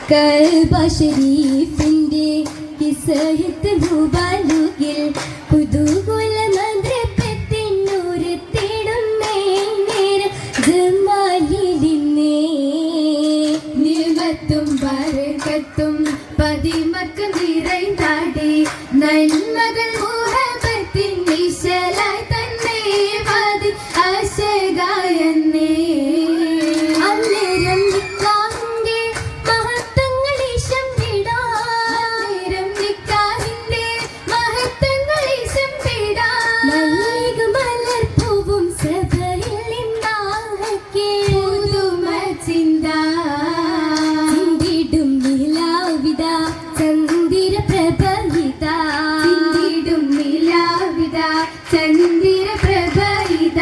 കഅബ ശരീഫിന്റെ കിസ്സയത്ത് മുബാലുകിൽ കുതൂഹല മദ്രപ്പത്തിനൂറ് തേടുന്നേ ജമാലിലിന്നേ നിമത്തും ബറകത്തും പതിമക്ക് നിറൈതാടി നന്മകൾ മുഹബത്തിൻ നിശലായി തന്നെ വാതി ആശകായെന്നേ അന്നേരം നിക്കാഹിന്റെ മഹത്വങ്ങളെ ശംവിടാം നിക്കാഹിന്റെ മഹത്വങ്ങളെ ശംവിടാം മല്ലിക മലർപ്പൂവും സഭയിൽ നിന്നാകെ പുതുമ ചിന്ത ചിന്തിടും നിലാവിത ചന്ദ്ര പ്രഭവിത ചിന്തിടും നിലാവിത ചന്ദ്ര പ്രഭവിത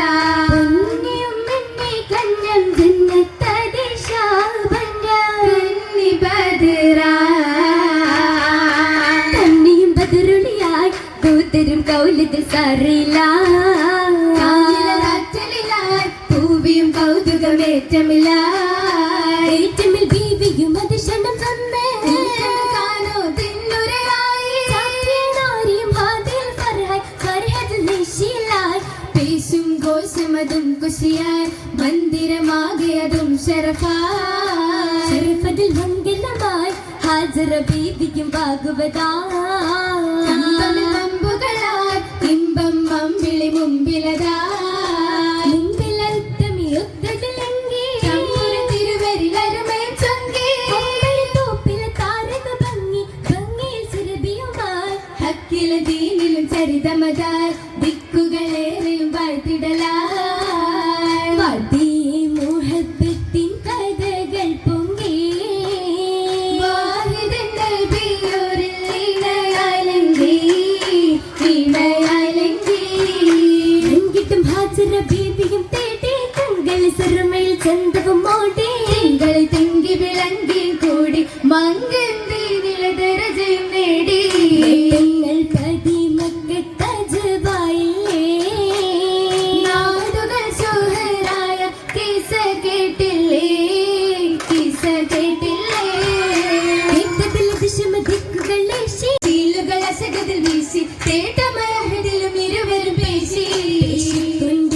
പൊന്നിയും എന്നെ കന്നം ജന്നത്തതി ശാബന കന്നി ബദറ കന്നിയും ബദറുളിയായി ദൂതരും കൗലത്തിൽ സറില കാറ്റിലായി പൂവിയും കൗതുകമേറ്റമില്ല ഏറ്റമിൽ ബീവിയും അതിശണം തന്നേ കാണോ തിന്നുരയായി നാരിയും ഹാദിൽ ഫർഹായ് ഫർഹത്തിൽ നിശിലായി പേശും ഘോഷമതും കുശിയായി മന്ദിരമാകിയതും ശരഫായി ശരഫതിൽ മംഗലമായി ഹാജറ ബീവിക്കും ഭാഗവതായി അമ്പുകളായി ഇമ്പം അമ്പിളി മുമ്പിലതായി മുമ്പിലത്തമിയൊത്തതിലെങ്കി ചമ്പുര തിരുവരിലരുമയും ചൊങ്കി തോപ്പിലെ താരക ഭംഗി ഭംഗിയിൽ സുരഭിയുമായി ഹക്കില ദീനിലും ചരിതമതായി ദിക്കുകളേറെയും വാഴ്ത്തിടലായി വാഴ്ത്തിയേ മുഹബത്തിൻ കഥകൾ പൊങ്ങി വാഹിദന്റെ ബിയൂരിൽ ഇണയായിലെങ്കി എങ്കിട്ടും ഹാജറ ബീവിയും തേടി തങ്ങളിൽ സിറമയിൽ ചന്തവും മോടി തിങ്കളിൽ തിങ്കി വിളങ്ങി കൂടി മങ്കന്തിയിലെ ദരജയും നേടി നിങ്ങൾ പതിമക്കത്തജവായില്ലേ നാടുകൾ സുഹറായ കിസ കേട്ടില്ലേ കിസ കേട്ടില്ലേ കേട്ടതിൽ ദിശമ ദിക്കുകളെ ശീലുകൾ അശകതിൽ വീശി തേട്ടമഹദിലും ഇരുവരും പേശി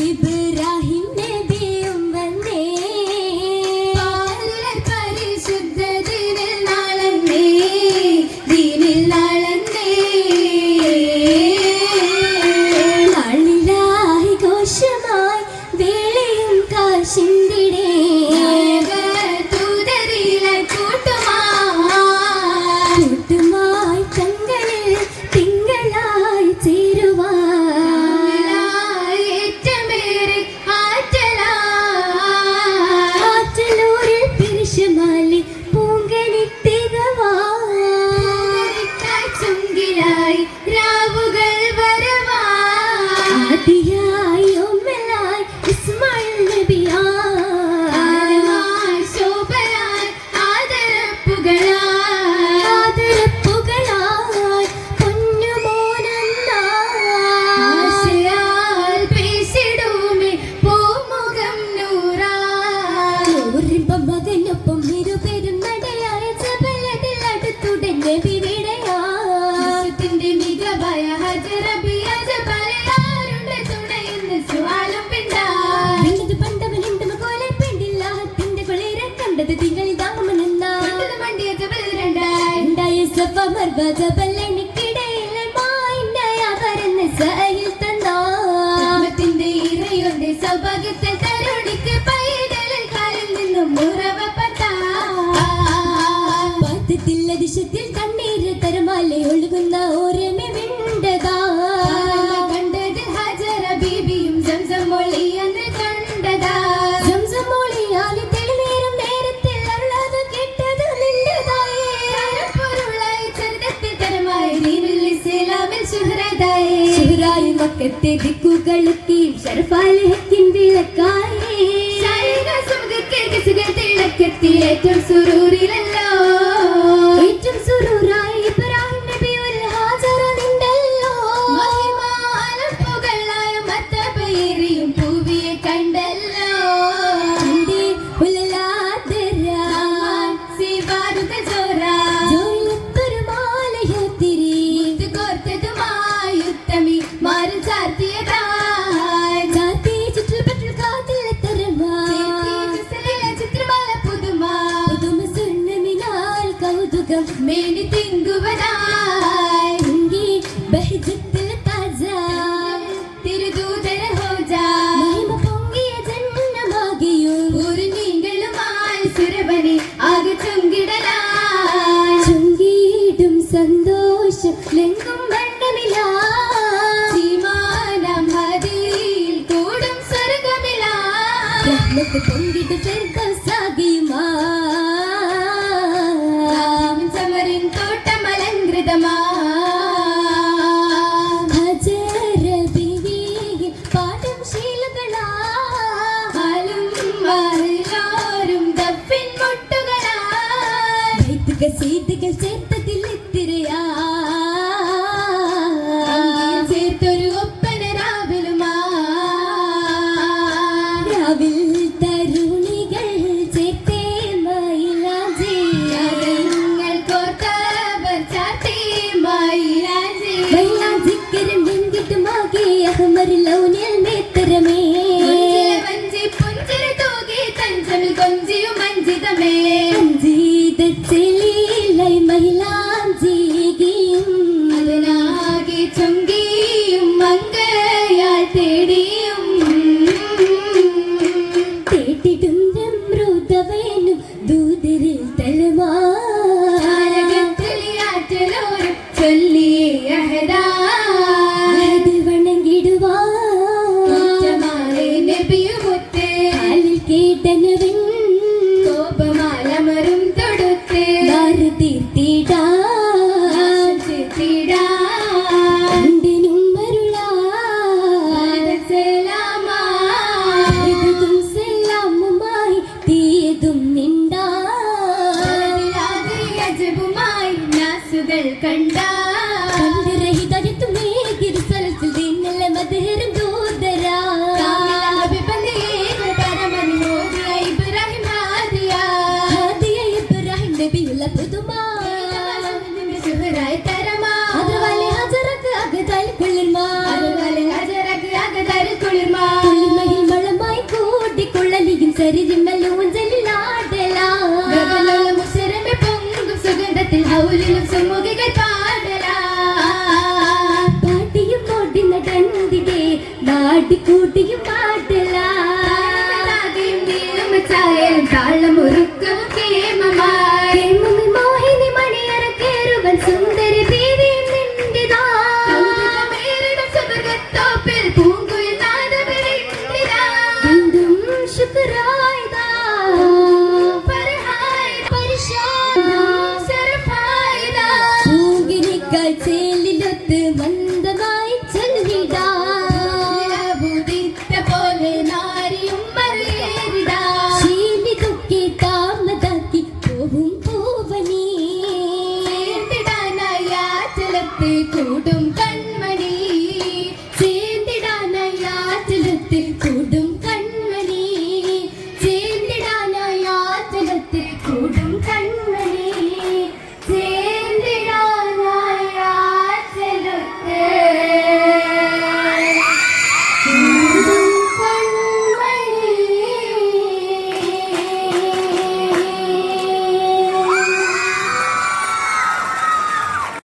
ഇബ്രാഹിം നബിയും വന്നേ പരിശുദ്ധ ദീനിൽ നാളന്നേ ദീനിൽ നാളന്നേ നാളിലായി ഘോഷമായി വേളയും കാശിന്തിടേ തൂതരിലെ കൂട്ടുമായി തങ്ങളിൽ തിങ്കളായി ചേരുവായി ഏറ്റമേറെ ആറ്റലൂരിൽ പിരിശമാലി പൂങ്കണി തികവായി ചുങ്കിലായി രാവുകൾ വരവായി ആദിയായി ഒമ്മലായി ഇസ്മായിൽ നബിയായി ശോഭയായി ആദരപ്പുകളായി പൊന്നുമോനാശയാൽ പേശിടുമേ പൂമുഖം നൂറിമ്പം മകനൊപ്പം ഇരുപേരും നടയായ ജബലതിൽ അടുത്തുടനെ വിവിടയാത്തിന്റെ മികവായ ഹജറബിയ ജബലയാരുടെ തുണയെന്ന് സുവാലും പിണ്ടായത് പണ്ടവനുണ്ട് മകോലെ പെണ്ടില്ല ഹത്തിന്റെ കൊളേരെ കണ്ടത് തിങ്കളിൽ ദാമനെന്നാണ്ടത് മണ്ടിയ ജബൽ രണ്ടായ സഫ മർബ ജബലിനിക്കിടയിലെ മായിന്നയ പരന്ന് സഹയിൽ തന്നാത്തിന്റെ ഇറയുടെ സൗഭാഗ്യത്തെ തരുണിക്ക് പൈതലിൽ കാലിൽ നിന്നും മുറവപ്പത്താ ദിശത്തിൽ കണ്ണീര് തരമാലെ ഒഴുകുന്ന ഓരമേ വിണ്ടതാ കണ്ടത് ഹജറ ബീബിയും സംസം മൊളിയെന്ന് കണ്ടതാ സംസം മൊളിയാലി തെളിനേരം നേരത്തിൽ അവളത് കേട്ടത് നിന്റതായി പൊരുളായി ചരിതത്തിൽ തരമായി ദീനുൽ ഇസ്ലാമിൽ ശുഹ്റായി മക്കത്തെ ദിക്കുകളൊക്കെ ഷറഫാലെ ഹക്കിൻ വിളക്കായി ഏറ്റവും സുറൂറിലല്ലോ ഏറ്റവും സുറൂറായി ഇബ്രാഹിം നബി ഒരു ഹാജറ നിണ്ടല്ലോ മഹിമാലപ്പുകളായ മത്തബൈരിയും പൂവിയെ കണ്ടല്ലോ ഉലലാദരാൻ സിവാരുക സ്വർഗത്ത് പൊങ്കിട്ട് ഫിർദൗസാകിയുമാ സമരിൻ തോട്ടം അലങ്കൃതമാ പാഠം ശീലകളാ സീതകൾ ചേർത്തതിൽ എത്തിരയാ ചേർത്തൊരു ഒപ്പന രാവിലുമാ രാവിൽ തരുണികൾ ചേർത്തേ മൈലാഞ്ചി കോർത്തവർ ചാത്തേ മൈലാഞ്ചി മൈലാഞ്ചിക്കരം വെങ്കിട്ടുമാകെ അഹമർ ലൗനിൽ നേത്തരമേ വഞ്ചി പുഞ്ചിരി തൂകി തഞ്ചമിൽ കൊഞ്ചിയും മഞ്ചിതമേ ചെളിയിലെ മൈലാഞ്ചിയും അതിനാകെ ചൊങ്കിയും മങ്കയാൽ തേടിയും തേട്ടിടും മൃതവേനും ദൂതരിൽ തലമാറ്റലോരും ചൊല്ലിയ വണങ്ങിടുവാലെ നബിയുമൊത്തേ കാലിൽ കേട്ടനവൻ കോപമാലമരും സുഗന്ധത്തിൽ ഹൗലിലും സുമുഖികൾ പാടലാ പാട്ടിയും ഓടി നടന്നിടെ നാട്ടിക്കൂട്ടിയും പാടല